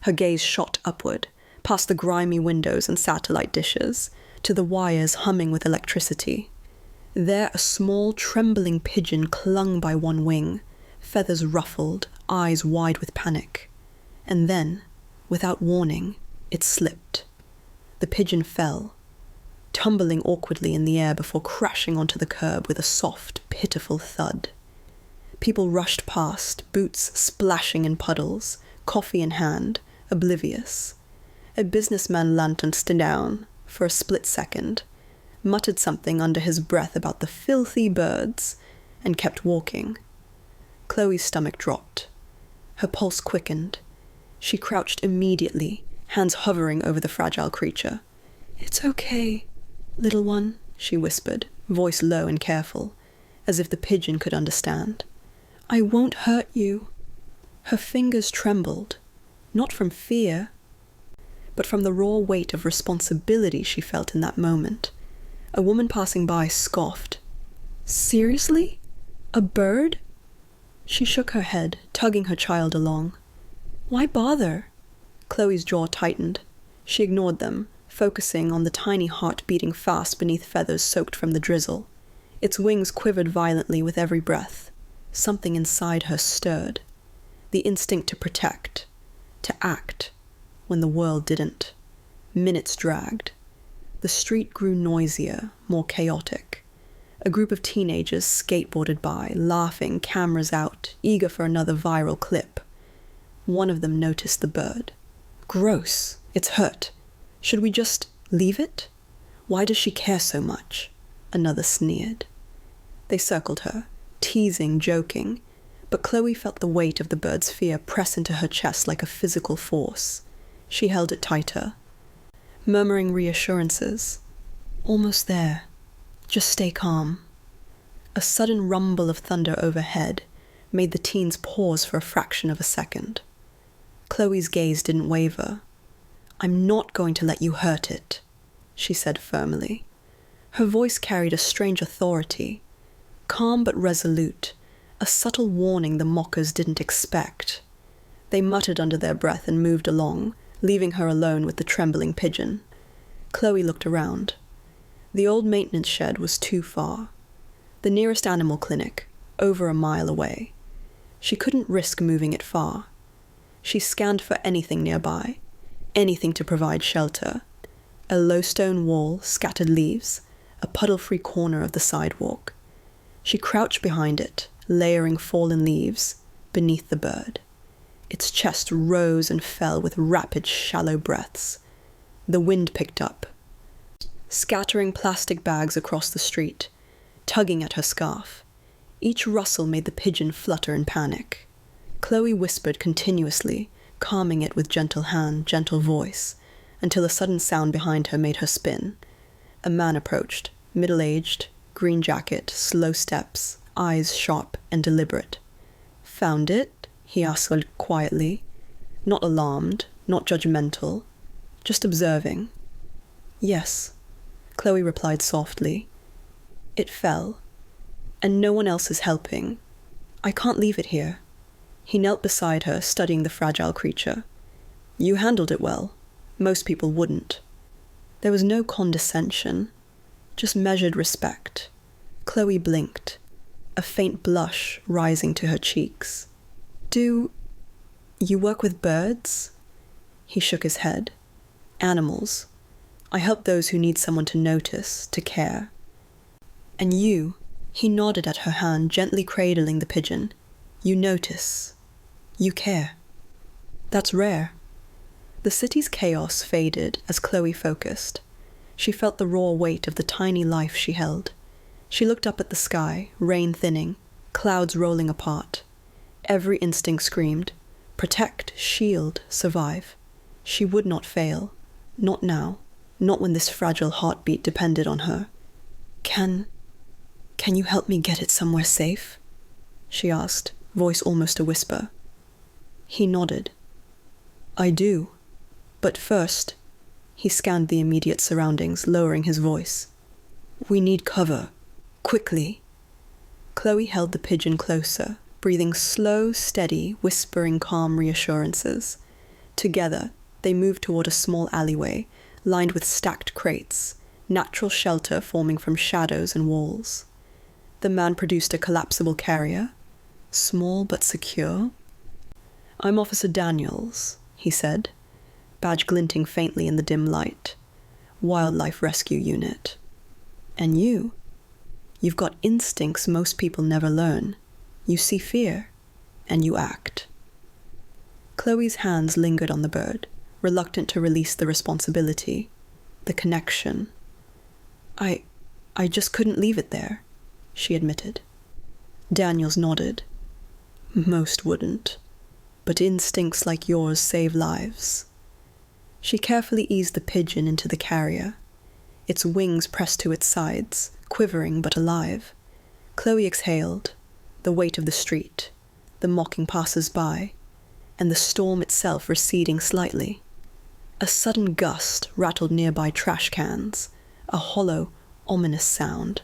Her gaze shot upward, past the grimy windows and satellite dishes, to the wires humming with electricity. There a small, trembling pigeon clung by one wing, feathers ruffled, eyes wide with panic. And then, without warning, it slipped. The pigeon fell, tumbling awkwardly in the air before crashing onto the curb with a soft, pitiful thud. People rushed past, boots splashing in puddles, coffee in hand, oblivious. A businessman lanterned down for a split second, muttered something under his breath about the filthy birds, and kept walking. Chloe's stomach dropped. Her pulse quickened. She crouched immediately, hands hovering over the fragile creature. "It's okay, little one," she whispered, voice low and careful, as if the pigeon could understand. "I won't hurt you." Her fingers trembled, not from fear, but from the raw weight of responsibility she felt in that moment. A woman passing by scoffed. "Seriously? A bird?" She shook her head, tugging her child along. "Why bother?" Chloe's jaw tightened. She ignored them, focusing on the tiny heart beating fast beneath feathers soaked from the drizzle. Its wings quivered violently with every breath. Something inside her stirred. The instinct to protect, to act, when the world didn't. Minutes dragged. The street grew noisier, more chaotic. A group of teenagers skateboarded by, laughing, cameras out, eager for another viral clip. One of them noticed the bird. "Gross. It's hurt. Should we just leave it? Why does she care so much?" Another sneered. They circled her, teasing, joking, but Chloe felt the weight of the bird's fear press into her chest like a physical force. She held it tighter, murmuring reassurances. "Almost there. Just stay calm." A sudden rumble of thunder overhead made the teens pause for a fraction of a second. Chloe's gaze didn't waver. "I'm not going to let you hurt it," she said firmly. Her voice carried a strange authority, calm but resolute, a subtle warning the mockers didn't expect. They muttered under their breath and moved along, leaving her alone with the trembling pigeon. Chloe looked around. The old maintenance shed was too far. The nearest animal clinic, over a mile away. She couldn't risk moving it far. She scanned for anything nearby, anything to provide shelter. A low stone wall, scattered leaves, a puddle-free corner of the sidewalk. She crouched behind it, layering fallen leaves, beneath the bird. Its chest rose and fell with rapid, shallow breaths. The wind picked up, scattering plastic bags across the street, tugging at her scarf. Each rustle made the pigeon flutter in panic. Chloe whispered continuously, calming it with gentle hand, gentle voice, until a sudden sound behind her made her spin. A man approached, middle-aged, green jacket, slow steps, eyes sharp and deliberate. "Found it?" he asked quietly, not alarmed, not judgmental, just observing. "Yes," Chloe replied softly. "It fell, and no one else is helping. I can't leave it here." He knelt beside her, studying the fragile creature. "You handled it well. Most people wouldn't." There was no condescension, just measured respect. Chloe blinked, a faint blush rising to her cheeks. "Do you work with birds?" He shook his head. "Animals. I help those who need someone to notice, to care." "And you," he nodded at her hand, gently cradling the pigeon. "You notice. You care. That's rare." The city's chaos faded as Chloe focused. She felt the raw weight of the tiny life she held. She looked up at the sky, rain thinning, clouds rolling apart. Every instinct screamed, protect, shield, survive. She would not fail. Not now. Not when this fragile heartbeat depended on her. Can you help me get it somewhere safe?" she asked, voice almost a whisper. He nodded. "I do. But first," he scanned the immediate surroundings, lowering his voice. "We need cover. Quickly." Chloe held the pigeon closer, breathing slow, steady, whispering calm reassurances. Together, they moved toward a small alleyway lined with stacked crates, natural shelter forming from shadows and walls. The man produced a collapsible carrier, small but secure. "I'm Officer Daniels," he said, badge glinting faintly in the dim light. "Wildlife Rescue Unit. And you've got instincts most people never learn. You see fear, and you act." Chloe's hands lingered on the bird, reluctant to release the responsibility, the connection. I just couldn't leave it there," she admitted. Daniels nodded. "Most wouldn't, but instincts like yours save lives." She carefully eased the pigeon into the carrier, its wings pressed to its sides, quivering but alive. Chloe exhaled, the weight of the street, the mocking passers-by, and the storm itself receding slightly. A sudden gust rattled nearby trash cans, a hollow, ominous sound.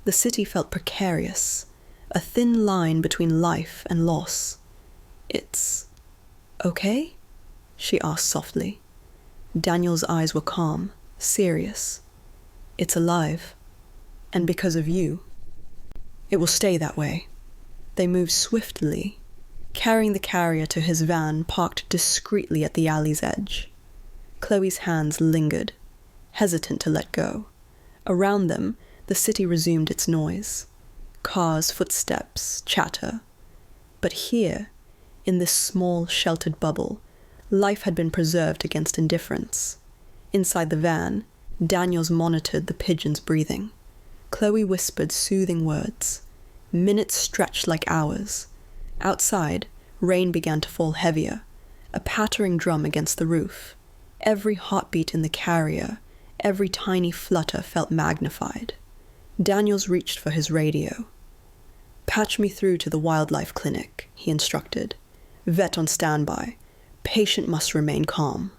The city felt precarious, a thin line between life and loss. "It's okay?" she asked softly. Daniel's eyes were calm, serious. "It's alive, and because of you. It will stay that way." They moved swiftly, carrying the carrier to his van parked discreetly at the alley's edge. Chloe's hands lingered, hesitant to let go. Around them, the city resumed its noise. Cars, footsteps, chatter. But here, in this small, sheltered bubble, life had been preserved against indifference. Inside the van, Daniels monitored the pigeon's breathing. Chloe whispered soothing words. Minutes stretched like hours. Outside, rain began to fall heavier, a pattering drum against the roof. Every heartbeat in the carrier, every tiny flutter felt magnified. Daniels reached for his radio. "Patch me through to the wildlife clinic," he instructed. "Vet on standby. Patient must remain calm."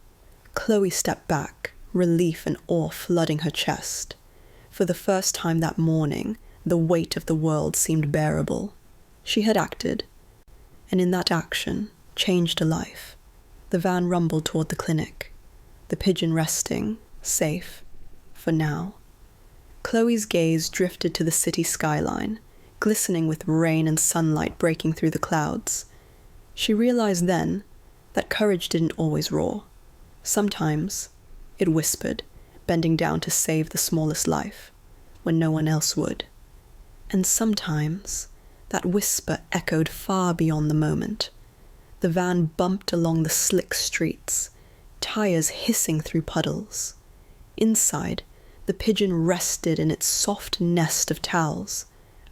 Chloe stepped back, relief and awe flooding her chest. For the first time that morning, the weight of the world seemed bearable. She had acted, and in that action, changed a life. The van rumbled toward the clinic, the pigeon resting, safe, for now. Chloe's gaze drifted to the city skyline, glistening with rain and sunlight breaking through the clouds. She realized then that courage didn't always roar. Sometimes it whispered, bending down to save the smallest life, when no one else would. And sometimes that whisper echoed far beyond the moment. The van bumped along the slick streets, tires hissing through puddles. Inside, the pigeon rested in its soft nest of towels,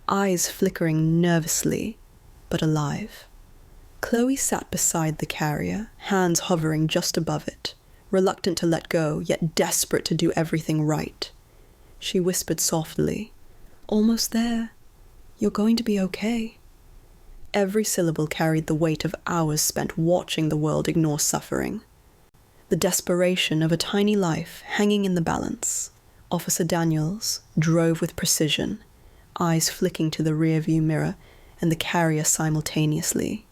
eyes flickering nervously, but alive. Chloe sat beside the carrier, hands hovering just above it, reluctant to let go, yet desperate to do everything right. She whispered softly, "Almost there. You're going to be okay." Every syllable carried the weight of hours spent watching the world ignore suffering. The desperation of a tiny life hanging in the balance. Officer Daniels drove with precision, eyes flicking to the rearview mirror and the carrier simultaneously.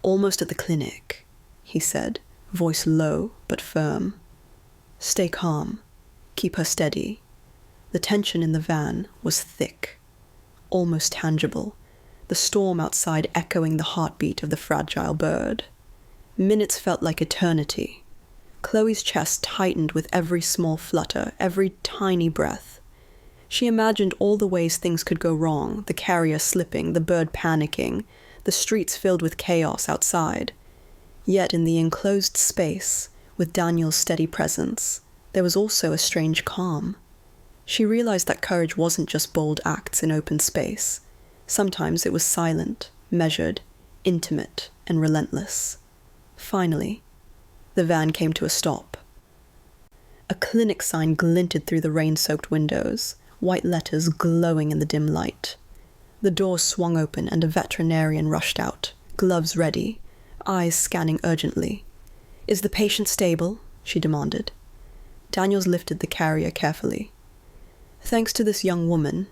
"Almost at the clinic," he said, voice low but firm. "Stay calm. Keep her steady." The tension in the van was thick, almost tangible, the storm outside echoing the heartbeat of the fragile bird. Minutes felt like eternity. Chloe's chest tightened with every small flutter, every tiny breath. She imagined all the ways things could go wrong, the carrier slipping, the bird panicking, the streets filled with chaos outside. Yet in the enclosed space, with Daniel's steady presence, there was also a strange calm. She realized that courage wasn't just bold acts in open space. Sometimes it was silent, measured, intimate, and relentless. Finally, the van came to a stop. A clinic sign glinted through the rain-soaked windows, white letters glowing in the dim light. The doors swung open and a veterinarian rushed out, gloves ready, eyes scanning urgently. "Is the patient stable?" she demanded. Daniels lifted the carrier carefully. "Thanks to this young woman,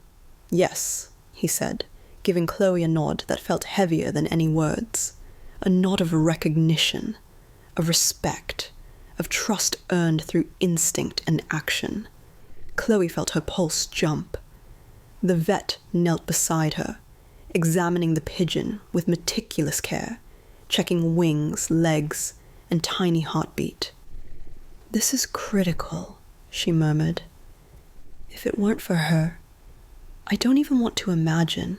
yes," he said, giving Chloe a nod that felt heavier than any words. A nod of recognition, of respect, of trust earned through instinct and action. Chloe felt her pulse jump. The vet knelt beside her, examining the pigeon with meticulous care, checking wings, legs, and tiny heartbeat. "This is critical," she murmured. "If it weren't for her, I don't even want to imagine."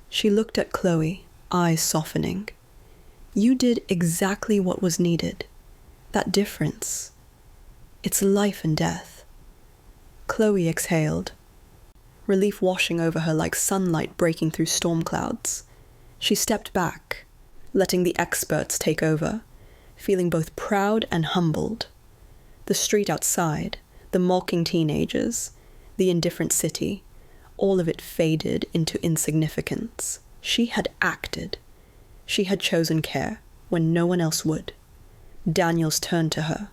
She looked at Chloe, eyes softening. "You did exactly what was needed. That difference, it's life and death." Chloe exhaled, relief washing over her like sunlight breaking through storm clouds. She stepped back, letting the experts take over, feeling both proud and humbled. The street outside, the mocking teenagers, the indifferent city, all of it faded into insignificance. She had acted. She had chosen care when no one else would. Daniels turned to her.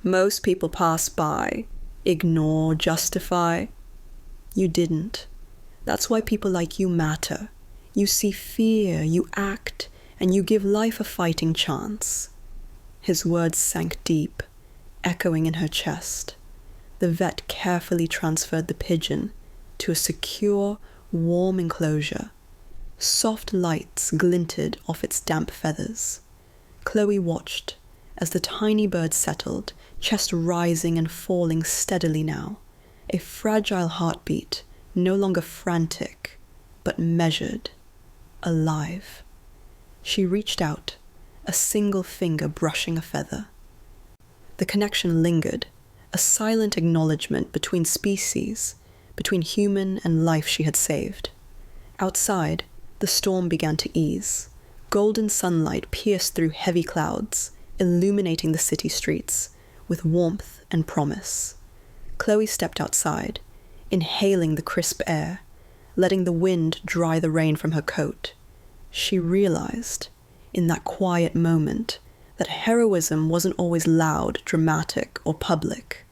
"Most people pass by, ignore, justify. You didn't. That's why people like you matter. You see fear, you act, and you give life a fighting chance." His words sank deep, echoing in her chest. The vet carefully transferred the pigeon to a secure, warm enclosure. Soft lights glinted off its damp feathers. Chloe watched as the tiny bird settled, chest rising and falling steadily now, a fragile heartbeat, no longer frantic, but measured, alive. She reached out, a single finger brushing a feather. The connection lingered, a silent acknowledgement between species, between human and life she had saved. Outside, the storm began to ease. Golden sunlight pierced through heavy clouds, illuminating the city streets with warmth and promise. Chloe stepped outside, inhaling the crisp air, letting the wind dry the rain from her coat. She realized, in that quiet moment, that heroism wasn't always loud, dramatic, or public.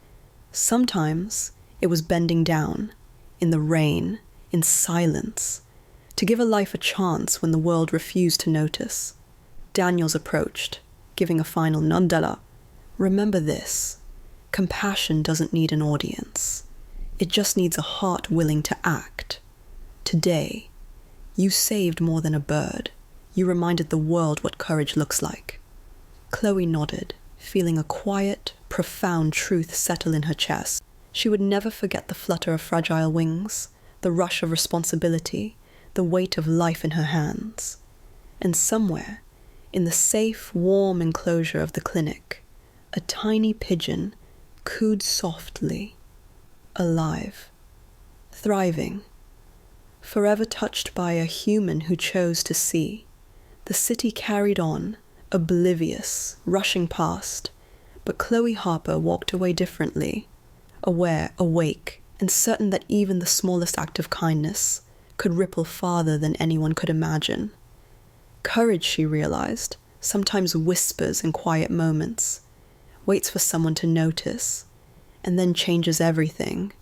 Sometimes it was bending down, in the rain, in silence, to give a life a chance when the world refused to notice. Daniels approached, giving a final nondala. "Remember this. Compassion doesn't need an audience. It just needs a heart willing to act. Today, you saved more than a bird. You reminded the world what courage looks like." Chloe nodded, feeling a quiet, profound truth settle in her chest. She would never forget the flutter of fragile wings, the rush of responsibility, the weight of life in her hands. And somewhere, in the safe, warm enclosure of the clinic, a tiny pigeon cooed softly, alive, thriving, forever touched by a human who chose to see. The city carried on, oblivious, rushing past, but Chloe Harper walked away differently, aware, awake, and certain that even the smallest act of kindness could ripple farther than anyone could imagine. Courage, she realized, sometimes whispers in quiet moments, waits for someone to notice, and then changes everything.